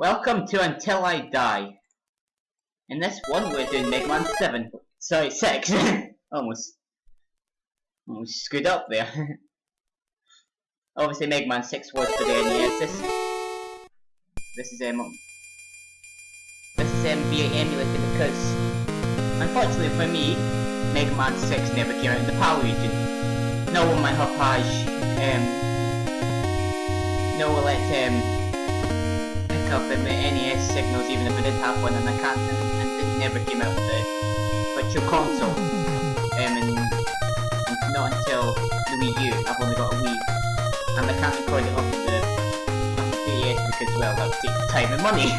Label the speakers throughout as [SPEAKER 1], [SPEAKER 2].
[SPEAKER 1] Welcome to Until I Die. In this one, we're doing MegaMan 7. Sorry, 6. almost screwed up there. Obviously, MegaMan 6 was for the NES. This is via emulator because, unfortunately for me, MegaMan 6 never came out in the PAL region. No one might have patch. No one let pick up in the NES signals, even if I did have one, and I can't. And it never came out with the virtual console. And not until the Wii U. I've only got a Wii, and I can't record it off the 3DS because, well, that would take time and money.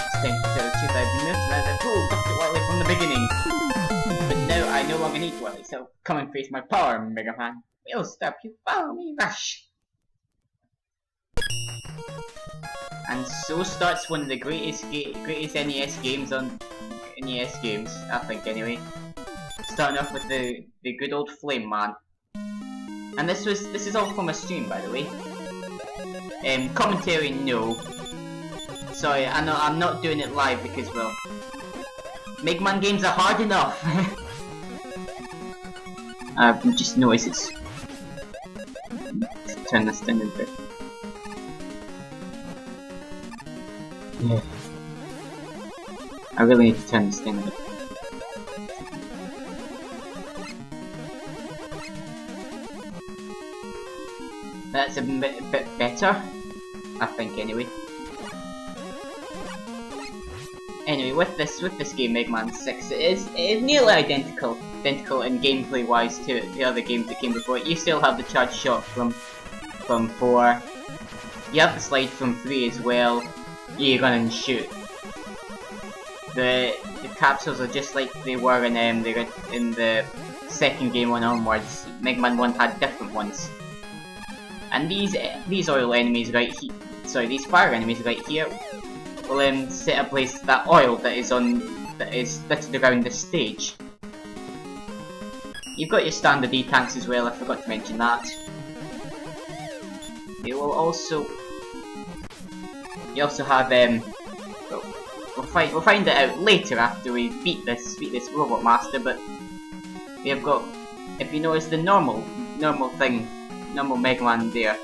[SPEAKER 1] It's time to 2000 minutes, and I was like, oh, got it Wily from the beginning. But now I no longer need Wily, so come and face my power, MegaMan. We'll stop you, follow me, rush. And so starts one of the greatest NES games on NES games, I think anyway. Starting off with the good old Flame Man. And this is all from a stream, by the way. Commentary, no. Sorry, I know I'm not doing it live because, well, MegaMan games are hard enough. I've just noticed it's. Let's turn this down a bit. Yeah. I really need to turn this down a bit. That's a bit better, I think. Anyway, with this game, MegaMan 6, it is nearly identical in gameplay wise to the other games that came before it. You still have the charge shot from 4. You have the slide from 3 as well. You run and shoot. The capsules are just like they were in the second game on onwards. MegaMan 1 had different ones. And these oil enemies right here, sorry, these fire enemies right here, will set ablaze that oil that is littered around the stage. You've got your standard E-tanks as well. I forgot to mention that. They will also. You also have we'll find it out later after we beat this Robot Master. But we have got, if you notice the normal MegaMan there.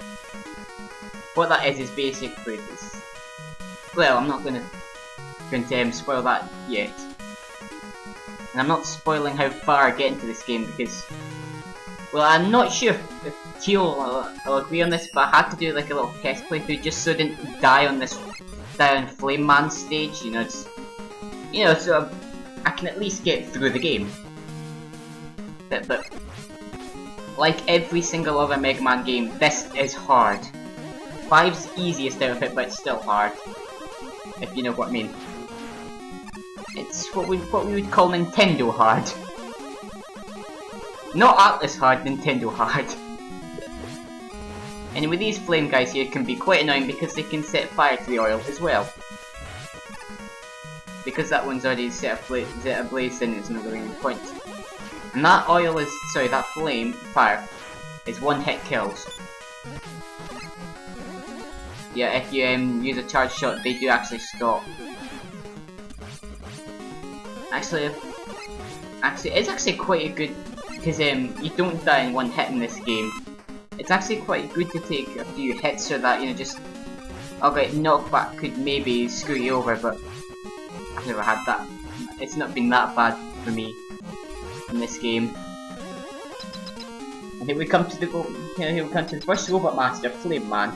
[SPEAKER 1] What that is basically this. Well, I'm not going to spoil that yet, and I'm not spoiling how far I get into this game because, well, I'm not sure if Teal will agree on this, but I had to do like a little test playthrough just so I didn't die on Flame Man stage. You know, so I can at least get through the game. But like every single other MegaMan game, this is hard. 5's easiest out of it, but it's still hard. If you know what I mean. It's what we would call Nintendo hard. Not Atlas hard, Nintendo hard. Anyway, these flame guys here can be quite annoying because they can set fire to the oil as well. Because that one's already set ablaze, then it's not really any point. And that oil is, sorry, that fire is one-hit kills. Yeah, if you use a charge shot, they do actually stop. Actually, it's actually quite a good, because you don't die in one hit in this game. It's actually quite good to take a few hits so that, you know, just, okay, knockback could maybe screw you over, but I've never had that. It's not been that bad for me in this game. And here we come to the first Robot Master, Flame Man.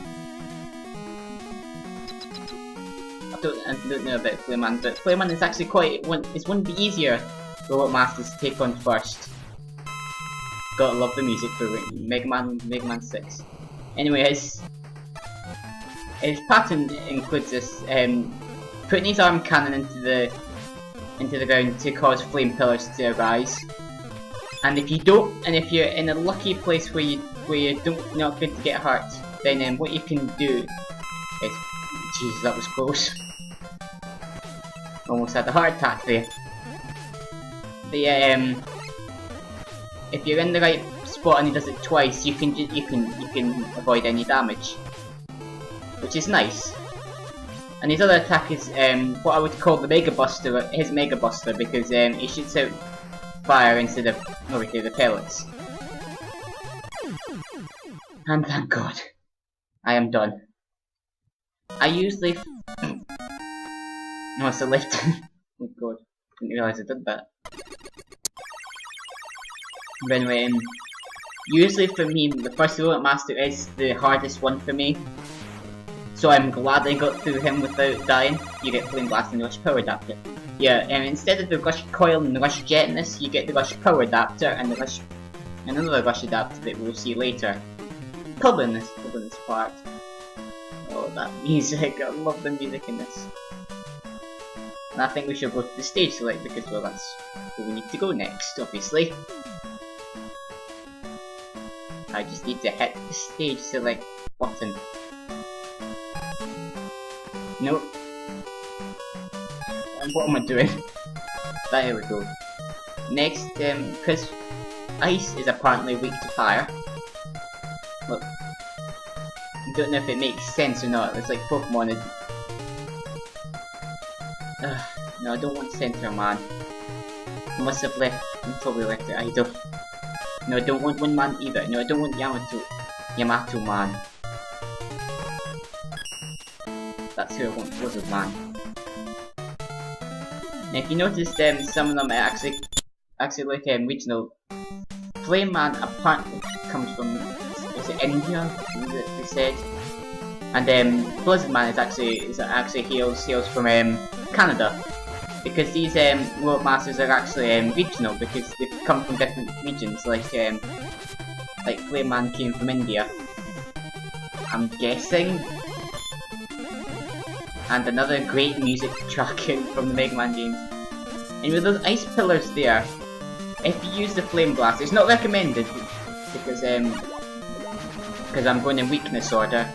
[SPEAKER 1] I don't know about Flame Man, but Flame Man is actually one of the easier Robot Masters to take on first. Gotta love the music for MegaMan 6. Anyway, his pattern includes this putting his arm cannon into the ground to cause flame pillars to arise. And if you're in a lucky place where you're not going to get hurt, then what you can do is, jeez, that was close. Almost had a heart attack there. But yeah, if you're in the right spot and he does it twice, you can avoid any damage, which is nice. And his other attack is what I would call the Mega Buster, his Mega Buster, because he shoots out fire instead of over here the pellets. And thank God, I am done. I usually no, it's a lift. Oh God, didn't realise I did that. But anyway, usually for me, the first Robot Master is the hardest one for me. So I'm glad I got through him without dying. You get Flame Blast and the Rush Power Adapter. Yeah, instead of the Rush Coil and the Rush Jet in this, you get the Rush Power Adapter and the Rush... another Rush Adapter that we'll see later. Probably in this part. Oh, that music, I love the music in this. And I think we should go to the stage select because, well, that's where we need to go next, obviously. I just need to hit the stage select button. Nope. What am I doing? There we go. Next, because ice is apparently weak to fire. Look. I don't know if it makes sense or not. It's like Pokemon. No, I don't want Center Man. I must have left. I probably left it idle. No, I don't want one man either. No, I don't want Yamato Man. That's who I want, Blizzard Man. Now, if you noticed, some of them are actually like regional. Flame Man apparently comes from, is it India? They said, and Blizzard Man is actually hails from Canada, because these Robot Masters are actually regional because they come from different regions. Like Flame Man came from India, I'm guessing. And another great music track from the MegaMan games. And with those ice pillars there, if you use the Flame Blast, it's not recommended because I'm going in weakness order.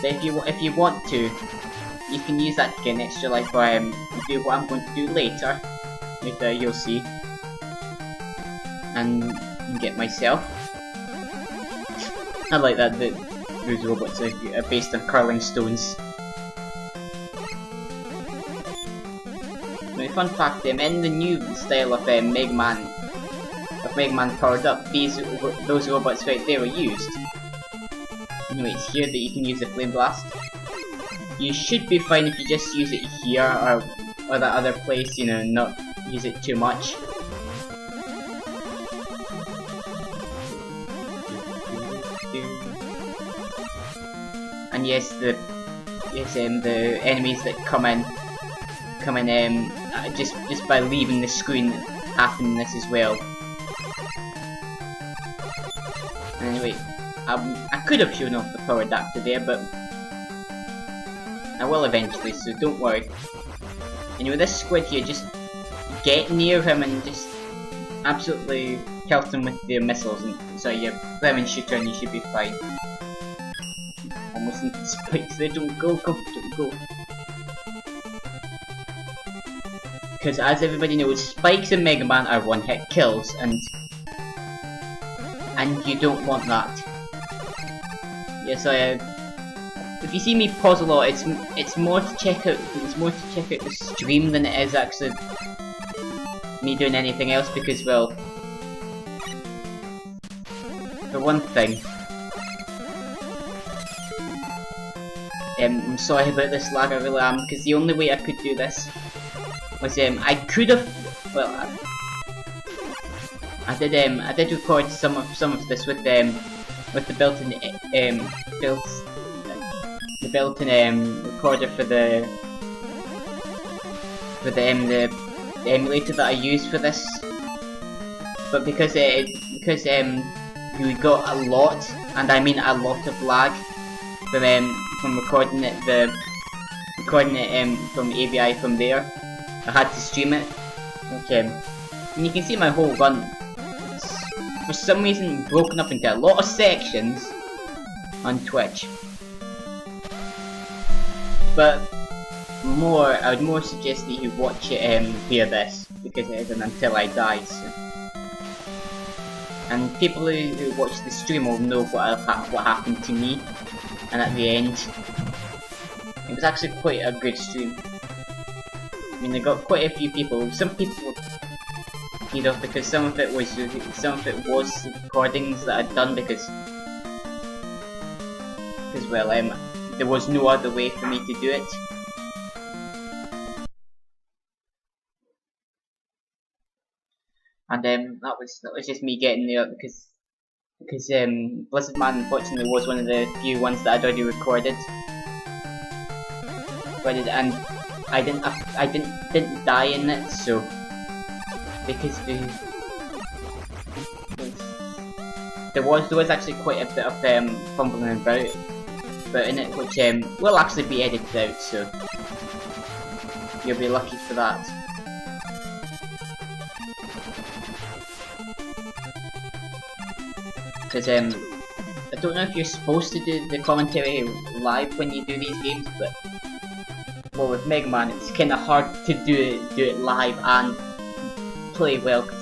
[SPEAKER 1] But if you want to, you can use that to get an extra life, or do what I'm going to do later. Later you'll see, and get myself. I like that. Those robots are based on curling stones. Now, fun fact, in the new style of MegaMan Powered Up, those robots right there were used. Anyway, it's here that you can use the Flame Blast. You should be fine if you just use it here or that other place, you know, not use it too much. And yes, the enemies that come in just by leaving the screen happen this as well. Anyway, I could have shown off the power adapter there, but I will eventually, so don't worry. Anyway, this squid here, just get near him and just absolutely kill him with the missiles, and so your flaming shooter, and you should be fine. Almost into the spikes there, don't go. Because as everybody knows, spikes in MegaMan are one-hit kills, and you don't want that. Yes, if you see me pause a lot, it's more to check out the stream than it is actually me doing anything else, because, well, for one thing, I'm sorry about this lag, I really am, because the only way I could do this was I could have, well, I did record some of this with the built-in recorder for the emulator that I used for this, but because we got a lot, and I mean a lot of lag from recording it from AVI from there, I had to stream it. Okay, and you can see my whole run. It's for some reason broken up into a lot of sections on Twitch. But I would more suggest that you watch it via this, because it is an Until I Die. So. And people who watch the stream will know what happened to me, and at the end, It was actually quite a good stream. I mean, they got quite a few people. Some people, you know, because some of it was recordings that I'd done because well, there was no other way for me to do it. And that was just me getting there because Blizzard Man unfortunately was one of the few ones that I'd already recorded. And I didn't die in it, so because there was actually quite a bit of fumbling about in it, which will actually be edited out, so you'll be lucky for that. Because I don't know if you're supposed to do the commentary live when you do these games, but well, with MegaMan it's kind of hard to do it live and play well, because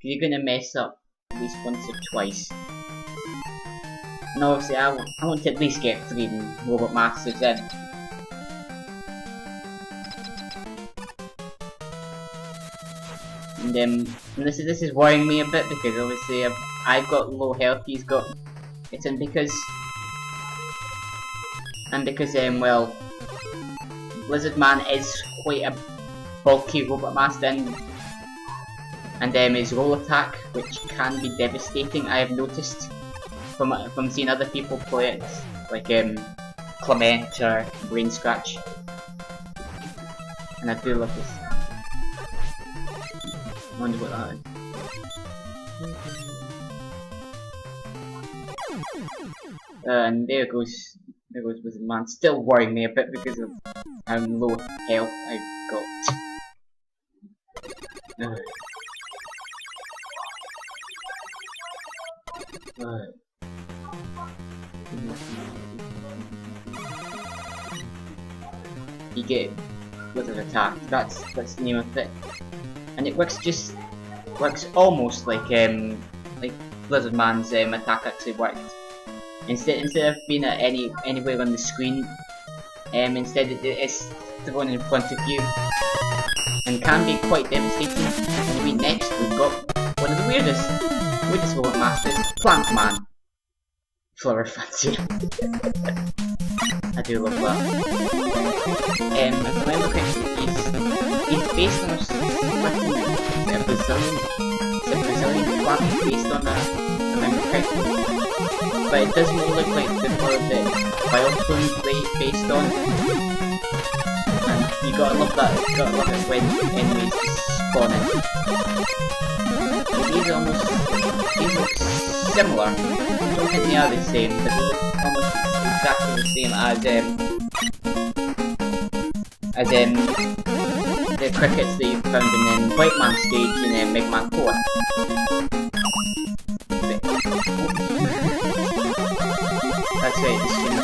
[SPEAKER 1] you're gonna mess up at least once or twice. And obviously I want to at least get 3 Robot Masters in. And this is worrying me a bit because obviously I've got low health, he's got it, and because well, Blizzard Man is quite a bulky Robot Master, and his roll attack, which can be devastating, I have noticed from seeing other people play it, like Clement or Brain Scratch, and I do love this. I wonder what that is. And there goes Blizzard Man, still worrying me a bit because of how low health I've got. You get Blizzard attack. That's the name of it, and it works almost like Blizzard Man's attack actually worked. Instead of being at anywhere on the screen, instead it's thrown in front of you, and can be quite devastating. Anyway, next we've got one of the weirdest Robot Masters, Plant Man. Flower Fancy. I do love that. If I remember correctly, he's based on a Brazilian plant based on that, if I remember correctly. But it does more look like the flower that Wildclone based on. And you gotta love that, it when enemies spawning. These look similar. I don't think they are the same, but they look almost exactly the same as the crickets that you found in White Man stage in MegaMan 4. That's right, the stream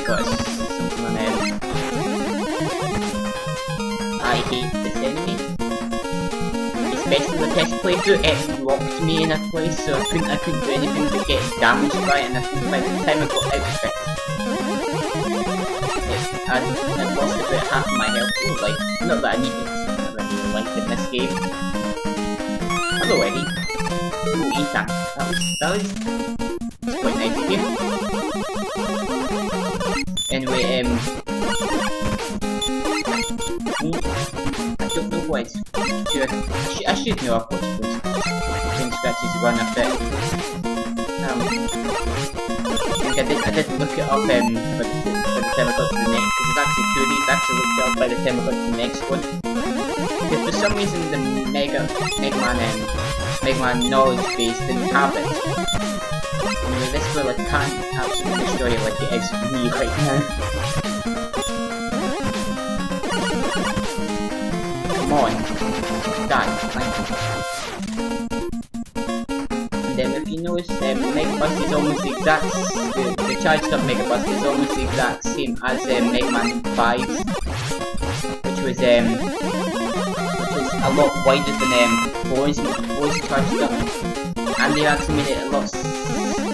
[SPEAKER 1] got something on I hate this enemy. Especially the test playthrough, it locked me in a place, so I couldn't do anything but get damaged by it, and I think by the time I got out of it, I'd lost about half of my health. Oh, like, not that I needed it, I really liked in this game. Hello Eddie. Oh, Ethan. That was quite nice of you. Anyway, I don't know what it's doing. I should know of what's Brain Scratch's run a bit. I did look it up by the time I got to the next, because there's actually 2 of these. I actually looked it up by the time I got to the next one. Because for some reason the MegaMan knowledge base didn't have it. Anyway, this will I can't actually destroy it like it is me right now. Come on. Die. Thank you. And if you notice, Megabust is almost the exact, the charged up Megabust is almost the exact same as MegaMan 5's, which was a lot wider than 4's charged up, and they actually made it a lot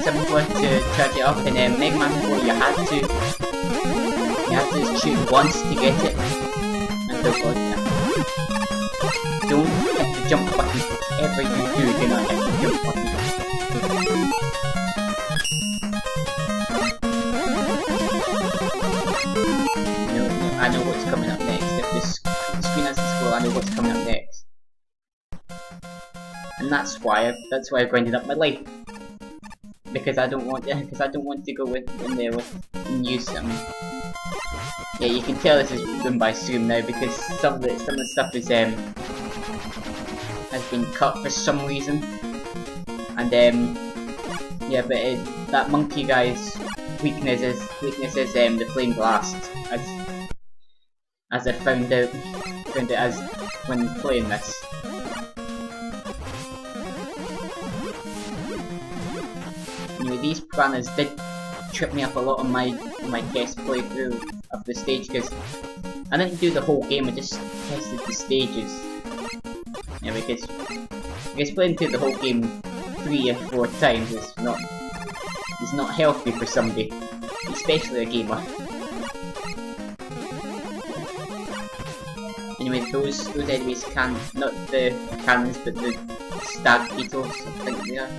[SPEAKER 1] simpler to charge it up. In MegaMan 4 you had to shoot once to get it. And oh god, yeah. Don't hit the jump button. Whatever you do not hit the jump button. I know what's coming up next. If the screen has to scroll, I know what's coming up next. And that's why I've grinded up my life. Because I don't want to go in there with new something. Yeah, you can tell this is done by Zoom now because some of the stuff is has been cut for some reason. And yeah, but that monkey guy's weakness is the flame blast, as I found out as when playing this. Anyway, these piranhas did trip me up a lot on my test playthrough of the stage because I didn't do the whole game. I just tested the stages. Yeah, because playing through the whole game 3 or 4 times is not healthy for somebody, especially a gamer. Anyway, those enemies not the cannons, but the stag beetles, I think they are.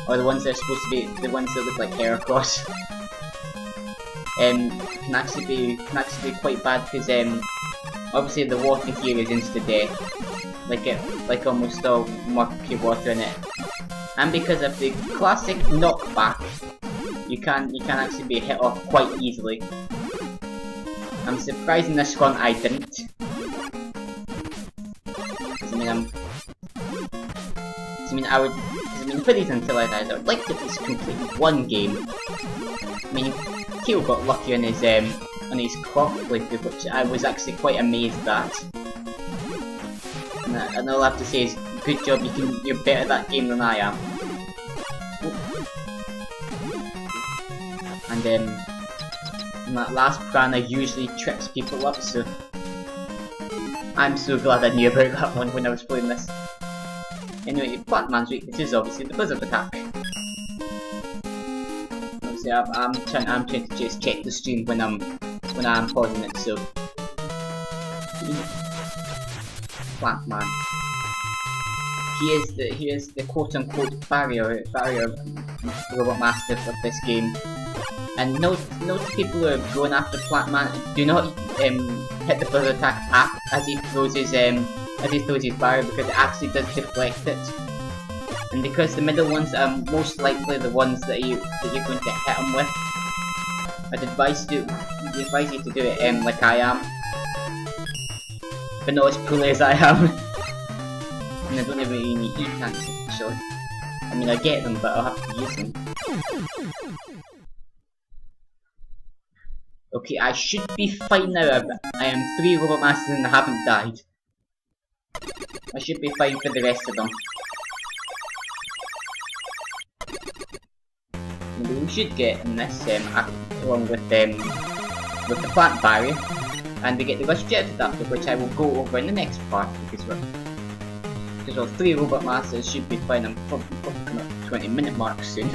[SPEAKER 1] Or the ones that are supposed to be the ones that look like Heracross. Can actually be quite bad because obviously the water here is insta death, like almost all murky water in it, and because of the classic knockback, you can actually be hit off quite easily. I'm surprised in this one I didn't. I mean, put these until I died. I would like to at least complete one game. I mean, Keo got lucky on his clock playthrough, which I was actually quite amazed at. And all I have to say is, good job. You're better at that game than I am. And that last piranha usually trips people up, so I'm so glad I knew about that one when I was playing this. Anyway, Plant Man's weakness is obviously the blizzard attack. Obviously, I'm trying to just check the stream when I'm pausing it. So, Plant Man. He is the quote-unquote barrier robot master of this game. And note people who are going after Plant Man, do not hit the blizzard attack as he throws his barrier, because it actually does deflect it. And because the middle ones are most likely the ones that you're going to hit him with, I'd advise you to do it like I am, but not as poorly as I am. And I don't have any E-tanks actually. I mean, I get them, but I'll have to use them. Okay, I should be fine now. I am 3 Robot Masters and I haven't died. I should be fine for the rest of them. And we should get in this along with the plant barrier, and we get the rush jet adapter, which I will go over in the next part because we're 3 Robot Masters should be fine. I'm probably coming up to the 20-minute mark soon.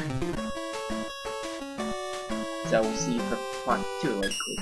[SPEAKER 1] So we'll see you for part 2 likely.